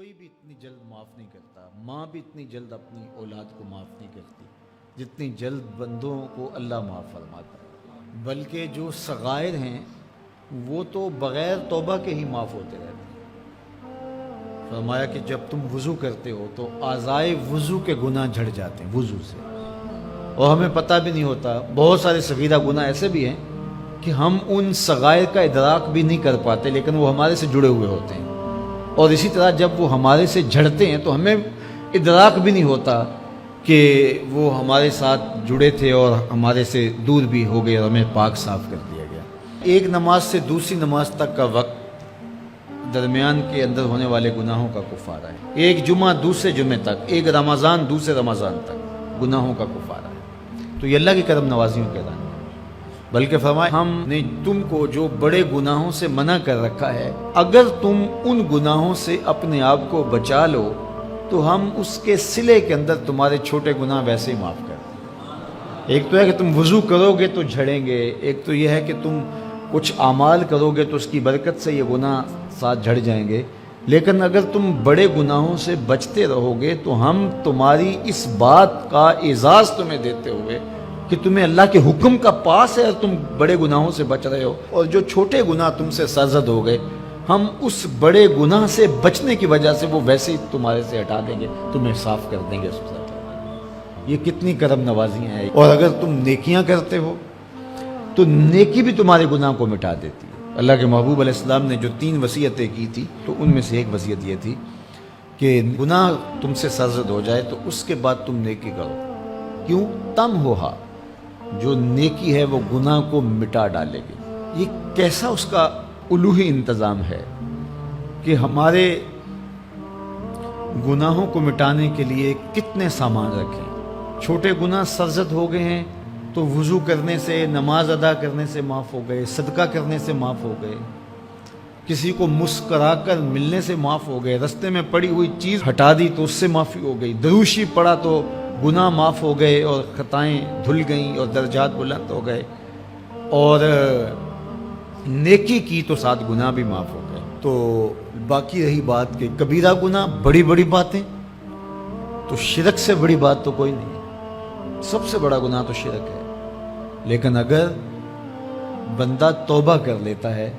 کوئی بھی اتنی جلد معاف نہیں کرتا، ماں بھی اتنی جلد اپنی اولاد کو معاف نہیں کرتی جتنی جلد بندوں کو اللہ معاف فرماتا ہے۔ بلکہ جو صغائر ہیں وہ تو بغیر توبہ کے ہی معاف ہوتے رہتے ہیں۔ فرمایا کہ جب تم وضو کرتے ہو تو اعضائے وضو کے گناہ جھڑ جاتے ہیں وضو سے، اور ہمیں پتہ بھی نہیں ہوتا۔ بہت سارے صغیرہ گناہ ایسے بھی ہیں کہ ہم ان صغائر کا ادراک بھی نہیں کر پاتے، لیکن وہ ہمارے سے جڑے ہوئے ہوتے ہیں، اور اسی طرح جب وہ ہمارے سے جھڑتے ہیں تو ہمیں ادراک بھی نہیں ہوتا کہ وہ ہمارے ساتھ جڑے تھے اور ہمارے سے دور بھی ہو گئے اور ہمیں پاک صاف کر دیا گیا۔ ایک نماز سے دوسری نماز تک کا وقت درمیان کے اندر ہونے والے گناہوں کا کفارہ ہے۔ ایک جمعہ دوسرے جمعے تک، ایک رمضان دوسرے رمضان تک گناہوں کا کفارہ ہے۔ تو یہ اللہ کی کرم نوازیوں کے رنگ ہے۔ بلکہ فرمایا ہم نے تم کو جو بڑے گناہوں سے منع کر رکھا ہے، اگر تم ان گناہوں سے اپنے آپ کو بچا لو تو ہم اس کے صلے کے اندر تمہارے چھوٹے گناہ ویسے ہی معاف کر دیں۔ ایک تو ہے کہ تم وضو کرو گے تو جھڑیں گے، ایک تو یہ ہے کہ تم کچھ اعمال کرو گے تو اس کی برکت سے یہ گناہ ساتھ جھڑ جائیں گے، لیکن اگر تم بڑے گناہوں سے بچتے رہو گے تو ہم تمہاری اس بات کا اعزاز تمہیں دیتے ہوئے کہ تمہیں اللہ کے حکم کا پاس ہے اور تم بڑے گناہوں سے بچ رہے ہو، اور جو چھوٹے گناہ تم سے سرزد ہو گئے ہم اس بڑے گناہ سے بچنے کی وجہ سے وہ ویسے ہی تمہارے سے ہٹا دیں گے، تمہیں صاف کر دیں گے۔ یہ کتنی کرم نوازیاں ہیں۔ اور اگر تم نیکیاں کرتے ہو تو نیکی بھی تمہارے گناہ کو مٹا دیتی ہے۔ اللہ کے محبوب علیہ السلام نے جو 3 وصیتیں کی تھی تو ان میں سے ایک وصیت یہ تھی کہ گناہ تم سے سرزد ہو جائے تو اس کے بعد تم نیکی کرو۔ کیوں؟ تم ہوہا، جو نیکی ہے وہ گناہ کو مٹا ڈالے گی۔ یہ کیسا اس کا الوہی انتظام ہے کہ ہمارے گناہوں کو مٹانے کے لیے کتنے سامان رکھیں۔ چھوٹے گناہ سرزد ہو گئے ہیں تو وضو کرنے سے، نماز ادا کرنے سے معاف ہو گئے، صدقہ کرنے سے معاف ہو گئے، کسی کو مسکرا کر ملنے سے معاف ہو گئے، رستے میں پڑی ہوئی چیز ہٹا دی تو اس سے معافی ہو گئی، دروشی پڑا تو گناہ معاف ہو گئے اور خطائیں دھل گئیں اور درجات بلند ہو گئے، اور نیکی کی تو ساتھ گناہ بھی معاف ہو گئے۔ تو باقی رہی بات کہ کبیرہ گناہ، بڑی بڑی باتیں، تو شرک سے بڑی بات تو کوئی نہیں ہے، سب سے بڑا گناہ تو شرک ہے۔ لیکن اگر بندہ توبہ کر لیتا ہے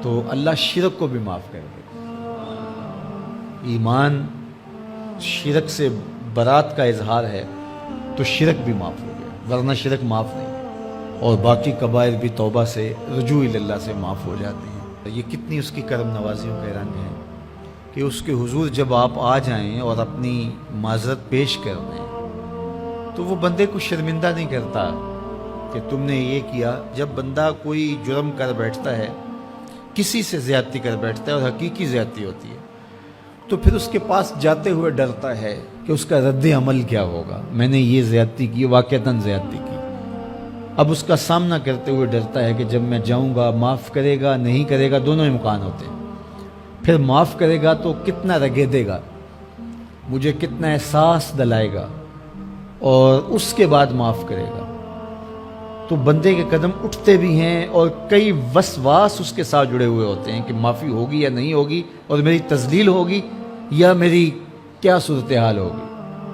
تو اللہ شرک کو بھی معاف کر دیتا ہے۔ ایمان شرک سے برات کا اظہار ہے تو شرک بھی معاف ہو گیا، ورنہ شرک معاف نہیں، اور باقی کبائر بھی توبہ سے، رجوع اللہ سے معاف ہو جاتے ہیں۔ یہ کتنی اس کی کرم نوازیوں کا رنگ ہے کہ اس کے حضور جب آپ آ جائیں اور اپنی معذرت پیش کر دیں تو وہ بندے کو شرمندہ نہیں کرتا کہ تم نے یہ کیا۔ جب بندہ کوئی جرم کر بیٹھتا ہے، کسی سے زیادتی کر بیٹھتا ہے اور حقیقی زیادتی ہوتی ہے، تو پھر اس کے پاس جاتے ہوئے ڈرتا ہے کہ اس کا رد عمل کیا ہوگا۔ میں نے یہ زیادتی کی، واقعتاً زیادتی کی، اب اس کا سامنا کرتے ہوئے ڈرتا ہے کہ جب میں جاؤں گا معاف کرے گا نہیں کرے گا، دونوں امکان ہوتے ہیں۔ پھر معاف کرے گا تو کتنا رگیدے گا، مجھے کتنا احساس دلائے گا، اور اس کے بعد معاف کرے گا تو بندے کے قدم اٹھتے بھی ہیں، اور کئی وسواس اس کے ساتھ جڑے ہوئے ہوتے ہیں کہ معافی ہوگی یا نہیں ہوگی، اور میری تذلیل ہوگی یا میری کیا صورتحال ہوگی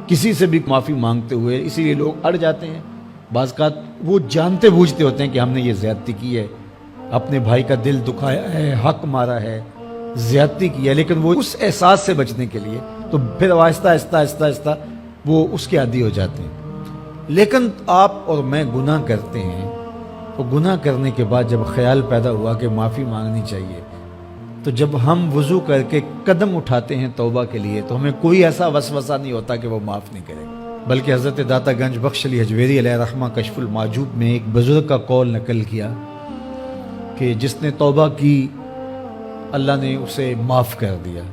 کسی سے بھی معافی مانگتے ہوئے۔ اسی لیے لوگ اڑ جاتے ہیں۔ بعض اوقات وہ جانتے بوجھتے ہوتے ہیں کہ ہم نے یہ زیادتی کی ہے، اپنے بھائی کا دل دکھایا ہے، حق مارا ہے، زیادتی کی ہے، لیکن وہ اس احساس سے بچنے کے لیے تو پھر آہستہ آہستہ آہستہ آہستہ وہ اس کے عادی ہو جاتے ہیں۔ لیکن آپ اور میں گناہ کرتے ہیں تو گناہ کرنے کے بعد جب خیال پیدا ہوا کہ معافی مانگنی چاہیے، تو جب ہم وضو کر کے قدم اٹھاتے ہیں توبہ کے لیے تو ہمیں کوئی ایسا وسوسہ نہیں ہوتا کہ وہ معاف نہیں کرے گا۔ بلکہ حضرت داتا گنج بخش علی حجویری علیہ رحمہ کشف المعجوب میں ایک بزرگ کا قول نقل کیا کہ جس نے توبہ کی اللہ نے اسے معاف کر دیا۔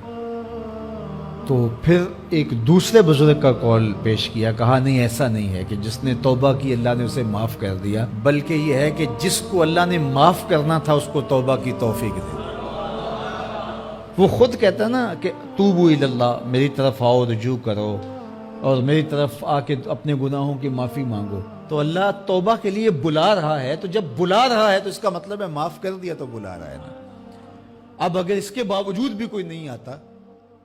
تو پھر ایک دوسرے بزرگ کا قول پیش کیا، کہا نہیں ایسا نہیں ہے کہ جس نے توبہ کی اللہ نے اسے معاف کر دیا، بلکہ یہ ہے کہ جس کو اللہ نے معاف کرنا تھا اس کو توبہ کی توفیق دے۔ وہ خود کہتا ہے نا کہ توبوا الی اللہ، میری طرف آؤ، رجوع کرو اور میری طرف آ کے اپنے گناہوں کی معافی مانگو۔ تو اللہ توبہ کے لیے بلا رہا ہے، تو جب بلا رہا ہے تو اس کا مطلب ہے معاف کر دیا تو بلا رہا ہے نا۔ اب اگر اس کے باوجود بھی کوئی نہیں آتا